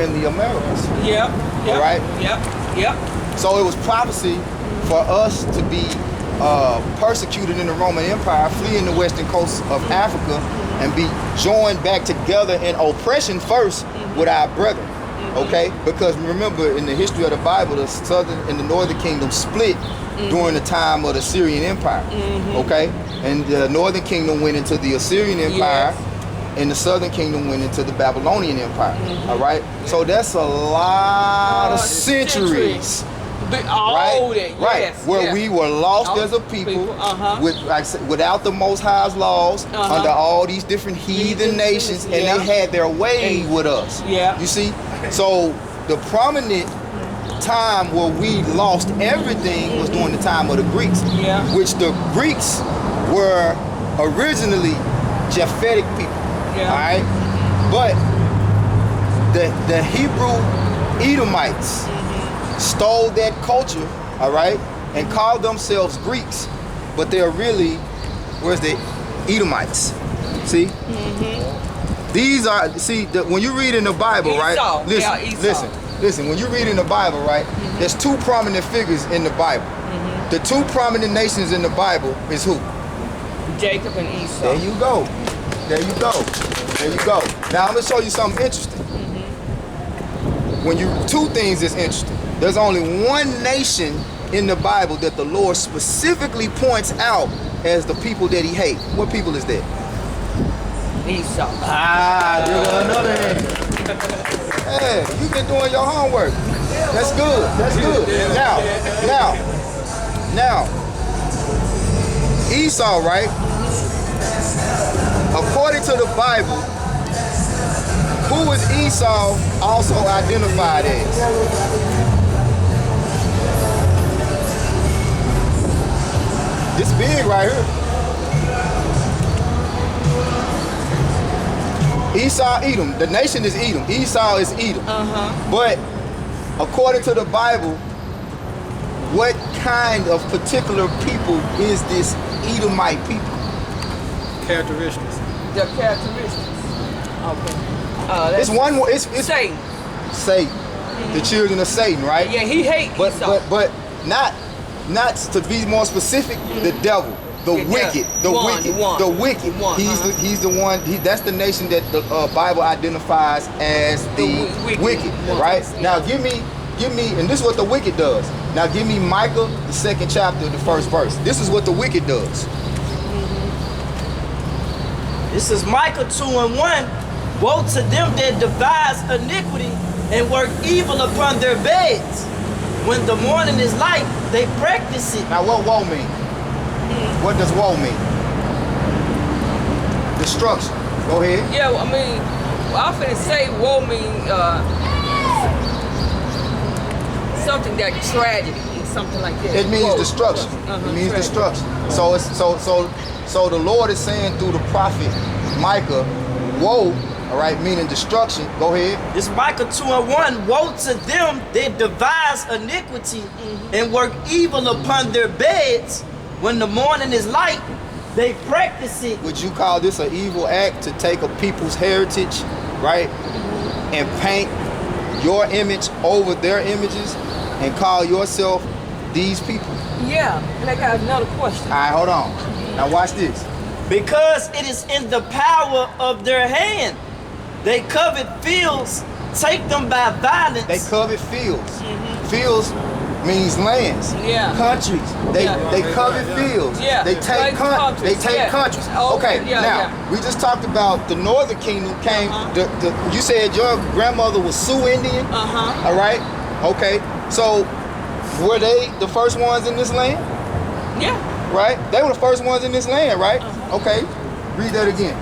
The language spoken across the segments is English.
in the Americas. Yep. All right? Yep. So it was prophecy for us to be persecuted in the Roman Empire, fleeing the western coast of Africa, and be joined back together in oppression first with our brethren. Okay? Because remember, in the history of the Bible, the southern and the northern kingdom split during the time of the Syrian Empire. Okay? And the northern kingdom went into the Assyrian Empire, and the southern kingdom went into the Babylonian Empire. All right? So that's a lot of centuries. Right, where we were lost as a people, without the Most High's laws, under all these different heathen nations, and they had their way with us. You see? So the prominent time where we lost everything was during the time of the Greeks, which the Greeks were originally Japhetic people. All right? But the Hebrew Edomites stole that culture, all right, and called themselves Greeks, but they're really, where's the Edomites? See? These are, see, when you read in the Bible, Esau. Right? Listen. When you read in the Bible, right, there's two prominent figures in the Bible. The two prominent nations in the Bible is who? Jacob and Esau. There you go. There you go. There you go. Now I'm gonna show you something interesting. When you, two things is interesting. There's only one nation in the Bible that the Lord specifically points out as the people that he hates. What people is that? Esau. Ah, there's another name. Hey, you've been doing your homework. That's good. That's good. Now, Esau, right? According to the Bible, who is Esau also identified as? This big right here. Esau, Edom. The nation is Edom. Esau is Edom. But according to the Bible, what kind of particular people is this Edomite people? Characteristics. The characteristics. Okay. It's one more. It's Satan. Satan. The children of Satan, right? Yeah, he hates Esau. But not to be more specific, the devil, the wicked. He's the one. That's the nation that the Bible identifies as the wicked, right? Now give me, and this is what the wicked does. Now give me Micah, the 2nd chapter, the 1st verse. This is what the wicked does. This is Micah 2:1. Woe to them that devise iniquity and work evil upon their beds. When the morning is light, they practice it. Now what woe mean? What does woe mean? Destruction. Go ahead. Yeah, I mean, I finna say woe mean something that tragedy, something like that. It means destruction. It means destruction. So it's so the Lord is saying through the prophet Micah, woe, all right, meaning destruction. Go ahead. This Micah 2:1. Woe to them that devise iniquity and work evil upon their beds. When the morning is light, they practice it. Would you call this an evil act to take a people's heritage, right, and paint your image over their images and call yourself these people? Yeah, and I got another question. All right, hold on. Now watch this. Because it is in the power of their hand. They covet fields, take them by violence. They covet fields. Fields means lands, countries. They covet fields. They take countries. Okay, now we just talked about the northern kingdom came. You said your grandmother was Sioux Indian. All right. Okay. So were they the first ones in this land? Yeah. Right. They were the first ones in this land, right? Okay. Read that again.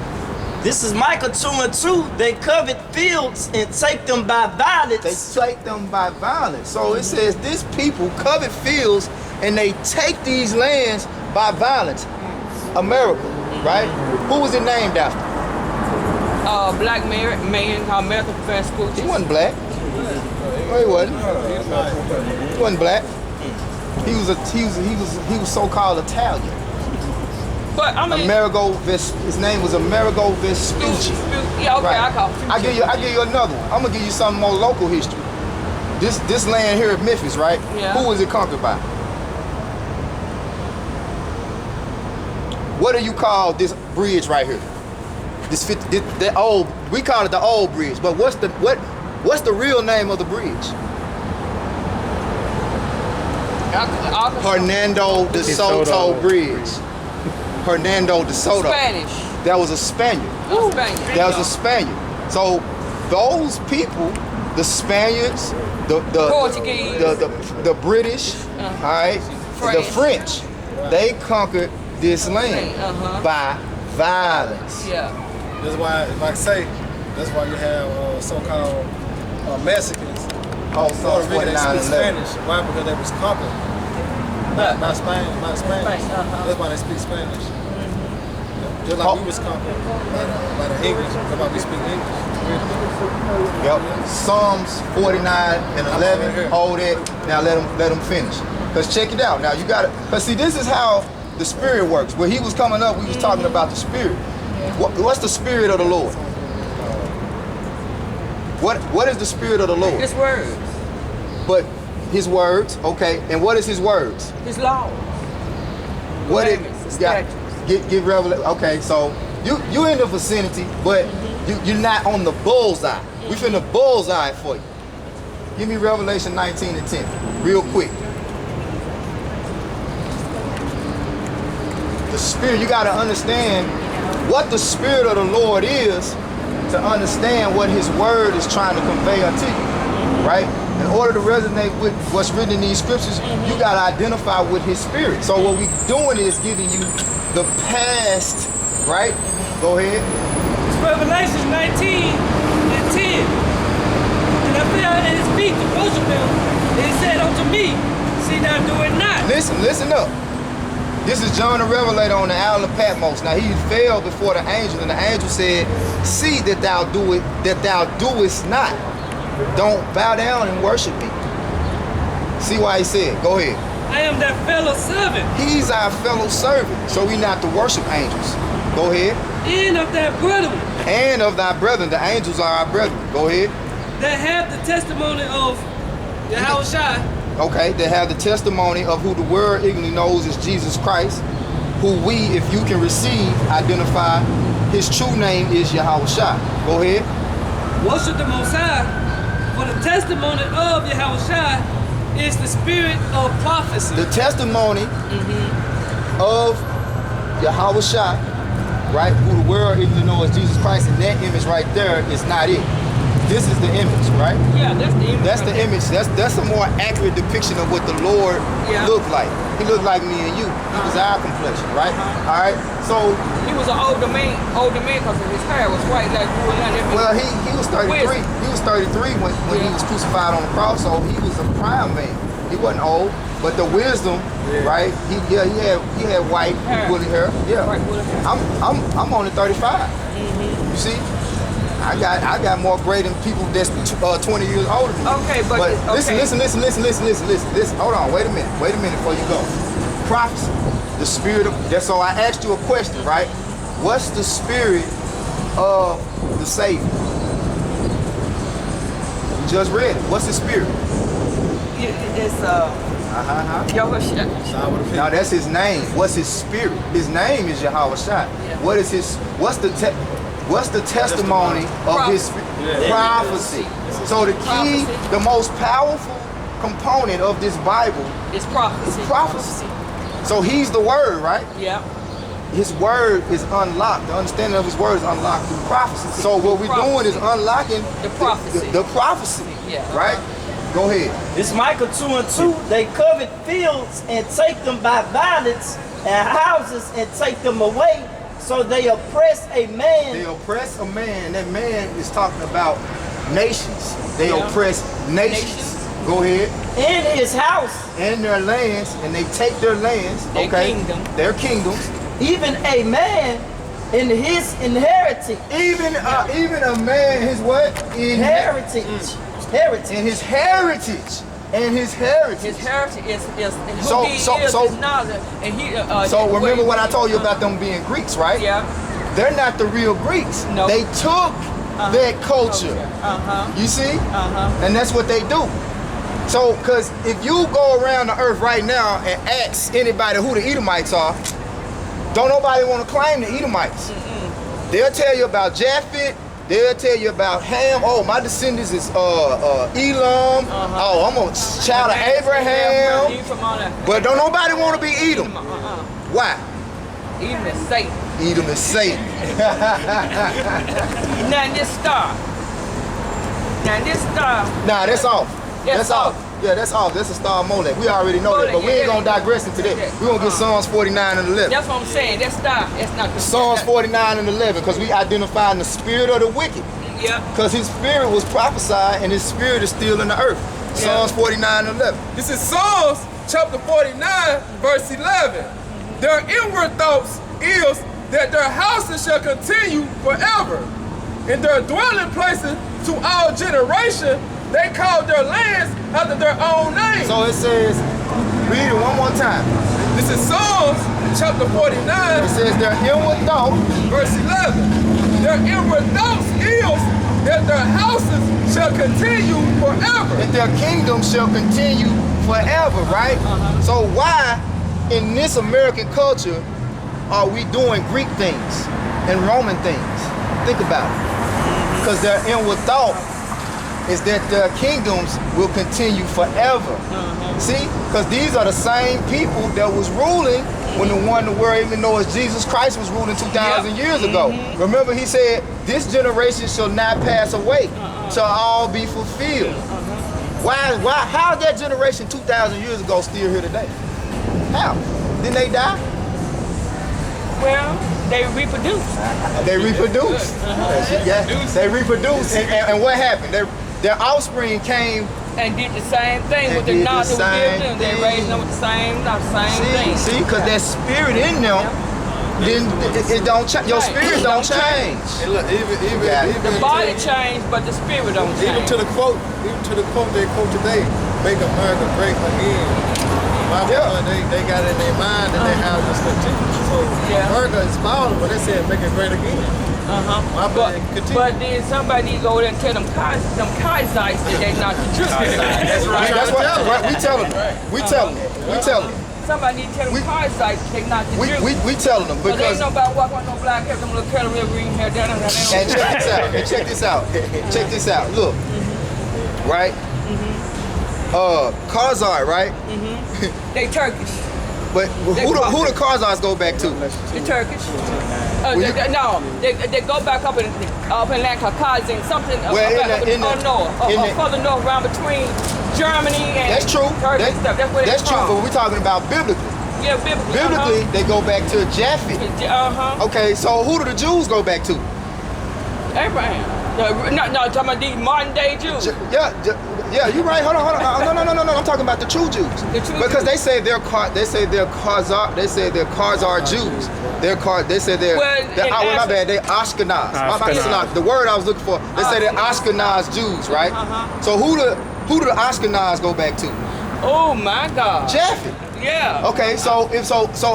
This is Micah 2:2. They covet fields and take them by violence. They take them by violence. So it says this people covet fields and they take these lands by violence. America, right? Who was it named after? Black man called American Fast Food. He wasn't black. No, he wasn't. He wasn't black. He was so-called Italian. But I mean, His name was Amerigo Vespucci. Yeah, okay, Right. I call it. I give you another one. I'm gonna give you some more local history. This land here at Memphis, right? Yeah. Who was it conquered by? What do you call this bridge right here? The old, we call it the old bridge, but what's the real name of the bridge? Hernando de Soto Bridge. Hernando de Soto. Spanish. That was a Spaniard. Spanish. That was a Spaniard. So those people, the Spaniards, the Portuguese, the British, all right, the French, they conquered this land by violence. Yeah. That's why, like I say, that's why you have so-called Mexicans. Oh, so Puerto Rico, they speak Spanish. Why? Because they was conquered. Not Spanish. That's why they speak Spanish. Just like we was conquered by the English. That's why we speak English. Yep. Psalms 49 and 11. Hold it. Now let them finish. Cause check it out. Now you gotta. Cause see, this is how the Spirit works. When he was coming up, we was talking about the Spirit. What's the Spirit of the Lord? What is the Spirit of the Lord? His words. But His words, okay. And what is His words? His law. What it His got? statutes. Give revelation. Okay, so you in the vicinity, but you're not on the bullseye. We finna bullseye for you. Give me Revelation 19 and 10, real quick. The Spirit, you gotta understand what the Spirit of the Lord is to understand what His word is trying to convey unto you, right? In order to resonate with what's written in these scriptures, you gotta identify with His Spirit. So what we're doing is giving you the past, right? Go ahead. It's Revelation 19 and 10. And I fell at his feet to worship him, and he said unto me, see thou do it not. Listen up. This is John the Revelator on the island of Patmos. Now he fell before the angel, and the angel said, see that thou doest not. Don't bow down and worship me. See why he said, go ahead. I am thy fellow servant. He's our fellow servant, so we not to worship angels. Go ahead. And of thy brethren. And of thy brethren. The angels are our brethren. Go ahead. That have the testimony of Yahushua. Okay, they have the testimony of who the world ignorantly knows is Jesus Christ, who we, if you can receive, identify His true name is Yahushua. Go ahead. Worship the Most High, for the testimony of Yahushua is the spirit of prophecy. The testimony of Yahushua, right, who the world ignorantly knows is Jesus Christ, and that image right there is not it. This is the image, right? Yeah, that's the image. That's the image. That's a more accurate depiction of what the Lord looked like. He looked like me and you. He was our complexion, right? All right. So he was an older man because his hair was white like you and well, he was 33. Wisdom. He was 33 when he was crucified on the cross. So he was a prime man. He wasn't old, but the wisdom, right? He had white woolly hair. Yeah. White woolly hair. I'm only 35. You see. I got more gray than people that's 20 years older than me. Okay, but listen. Hold on, wait a minute before you go. Prophecy, the spirit of that. So I asked you a question, right? What's the spirit of the Savior? You just read it. What's the spirit? It's Yahushua. Now that's His name. What's His spirit? His name is Yahushua. Yeah. What's the testimony of His prophecy? So the key, the most powerful component of this Bible is prophecy. is prophecy. So He's the Word, right? Yeah. His Word is unlocked. The understanding of His Word is unlocked through prophecy. So what we're doing is unlocking the prophecy. The prophecy, right? Go ahead. It's Micah 2 and 2. They covet fields and take them by violence, and houses and take them away. So they oppress a man. They oppress a man. That man is talking about nations. They oppress nations. Go ahead. In his house. And their lands, and they take their lands. Their kingdoms. Even a man in his inheritance. Even a man, his what? Heritage. In his heritage. and his heritage. His heritage is who So- he so- is, so- his knowledge, and he. So remember what I told you about them being Greeks, right? Yeah. They're not the real Greeks. No. They took that culture. Uh-huh. You see? Uh-huh. And that's what they do. So, because if you go around the earth right now and ask anybody who the Edomites are, don't nobody want to claim the Edomites. They'll tell you about Japheth. They'll tell you about Ham. Oh, my descendants is Elam. Oh, I'm a child of Abraham. He from all that. But don't nobody want to be Edom. Why? Edom is Satan. Edom is Satan. Now this star. Now this star. Nah, that's off. That's off. Yeah, that's off. That's a star of Molech. We already know that, but we ain't gonna digress into that. We're gonna get Psalms 49 and 11. That's what I'm saying. That star. That's not the Psalms 49 and 11, because we identifying the spirit of the wicked. Yeah. Because his spirit was prophesied and his spirit is still in the earth. Psalms 49 and 11. This is Psalms chapter 49, verse 11. Their inward thoughts is that their houses shall continue forever. In their dwelling places to all generation, they call their lands after their own name. So it says, read it one more time. This is Psalms chapter 49, It says their inward thought. verse 11. Their inward thoughts is that their houses shall continue forever. That their kingdom shall continue forever, right? So why in this American culture are we doing Greek things and Roman things? Think about it. Because their inward thought is that their kingdoms will continue forever. See? Because these are the same people that was ruling when the one the world even know as Jesus Christ was ruling 2,000 years ago. Remember he said, this generation shall not pass away, shall all be fulfilled. How is that generation 2,000 years ago still here today? How? Didn't they die? Well, they reproduce. They reproduced. Yeah, they reproduced. And what happened? Their offspring came. And did the same thing with the did the knowledge that we same give them. They thing. raised them with the same thing. See, because that spirit in them, then it don't change. Your Right. spirit It don't don't change. And look, The body changed, but the spirit don't even change. to the quote they quote today, make America great again. Why? Yeah. Because they got it in their mind that they have this continue. So Yeah. America is smaller, but they said make it great again. Why? But then somebody need to go there and tell them Kazites that they're not the Jews. That's what we tell them. We tell them. Somebody need to tell them Kazites they're not the Jews. We telling them Because because. ain't nobody walk on no black hair, them little curly real green hair down there. And check this out. Check this out. Look, right? Khazar, right? They Turkish. But who the Khazars go back to? The Turkish. They go back up in land Caucasia, something further north, around between Germany and That's true. Turkey and stuff. That's where That's they're true. from. But we're talking about biblically. Yeah, biblically. Biblically, they go back to Japheth. Okay, so who do the Jews go back to? Abraham. No, talking about these modern day Jews. Yeah, you're right. Hold on. No. I'm talking about the true Jews. Because they say they're Khazar. They say they're Khazar Jews. They say they're. My bad. They're Ashkenaz. Ashkenaz. The word I was looking for. They say they're Ashkenaz Jews, right? So who do the Ashkenaz go back to? Oh my God. Japheth. Yeah. Okay, so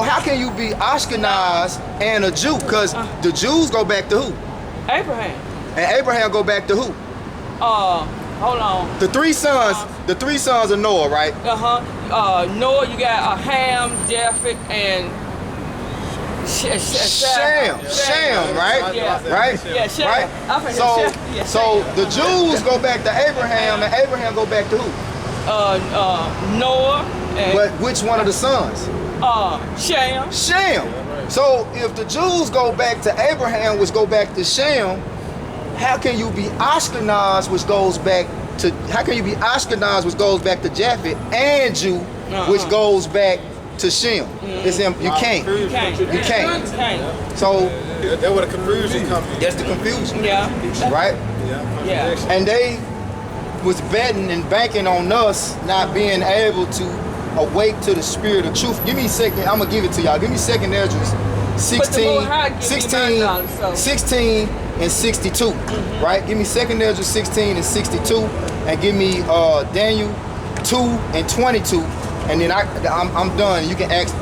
how can you be Ashkenaz and a Jew? Because the Jews go back to who? Abraham. And Abraham go back to who? Hold on. The three sons of Noah, right? Noah, you got Ham, Japheth, and Shem, right? Yeah. Right? Yeah, Shem. Right? Yeah, So the Jews go back to Abraham, and Abraham go back to who? Noah. And, But which one of the sons? Shem. Shem. So if the Jews go back to Abraham, which go back to Shem, how can you be Ashkenaz, which goes back to? How can you be Ashkenaz, which goes back to Japheth, and Jew, which goes back to Shem? It's you can't. You can't. So That's where the confusion comes in. that's the confusion, Yeah. right? Yeah. And they was betting and banking on us not being able to awake to the spirit of truth. Give me a second. I'm gonna give it to y'all. Give me 2nd Esdras 16 and 62. Right? Give me 2nd Esdras 16 and 62, and give me Daniel 2 and 22, and then I'm done. You can ask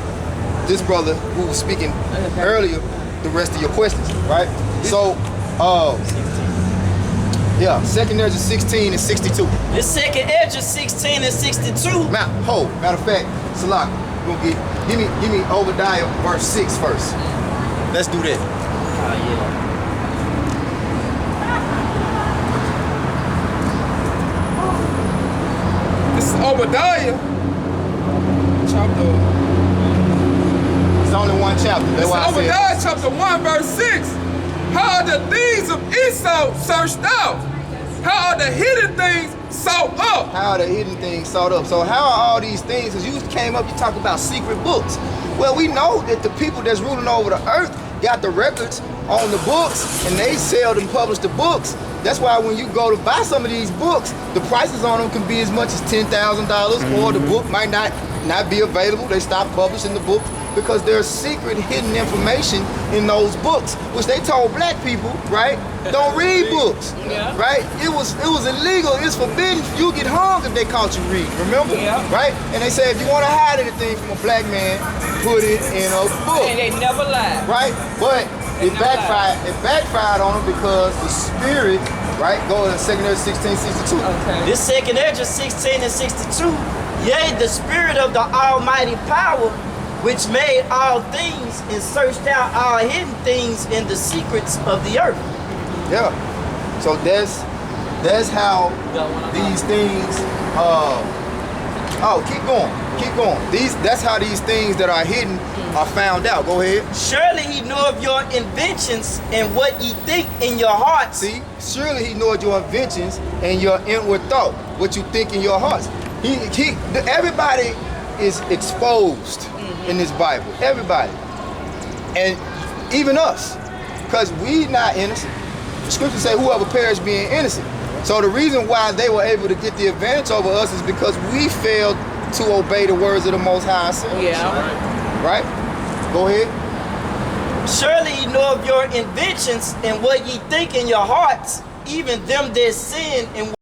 this brother who was speaking earlier the rest of your questions, right? So, yeah, 2nd Ezra 16 and 62. The 2nd Ezra 16 and 62. Matter of fact, Salak, give me Obadiah verse 6 first. Let's do that. Yeah. This is Obadiah, chapter. It's only one chapter. That's why I said. Obadiah chapter 1 verse 6. How are the things of Esau searched out? How are the hidden things sought up? How are the hidden things sought up? So how are all these things? Because you came up, you talked about secret books. Well, we know that the people that's ruling over the earth got the records on the books, and they sell and publish the books. That's why when you go to buy some of these books, the prices on them can be as much as $10,000, or the book might not be available. They stop publishing the book because there's secret hidden information in those books, which they told black people, right? Don't read books, right? It was illegal. It's forbidden. You get hung if they caught you reading. Remember, right? And they say if you want to hide anything from a black man, put it in a book. And they never lied, right? But it backfired. It backfired on them because the spirit, right? Go to 2nd Ezra 16, 62. Okay. This 2nd Ezra 16 and 62. Yea, the spirit of the Almighty power, which made all things and searched out all hidden things in the secrets of the earth. Yeah. So that's how these things. Keep going. That's how these things that are hidden are found out. Go ahead. Surely he knew of your inventions and what ye think in your hearts. See, surely he knows your inventions and your inward thought, what you think in your hearts. Everybody is exposed in this Bible. Everybody. And even us. Because we not innocent. The scriptures say whoever perished being innocent. So the reason why they were able to get the advantage over us is because we failed to obey the words of the Most High ourselves. Yeah. Right? Go ahead. Surely ye know of your inventions and what ye think in your hearts, even them that sin and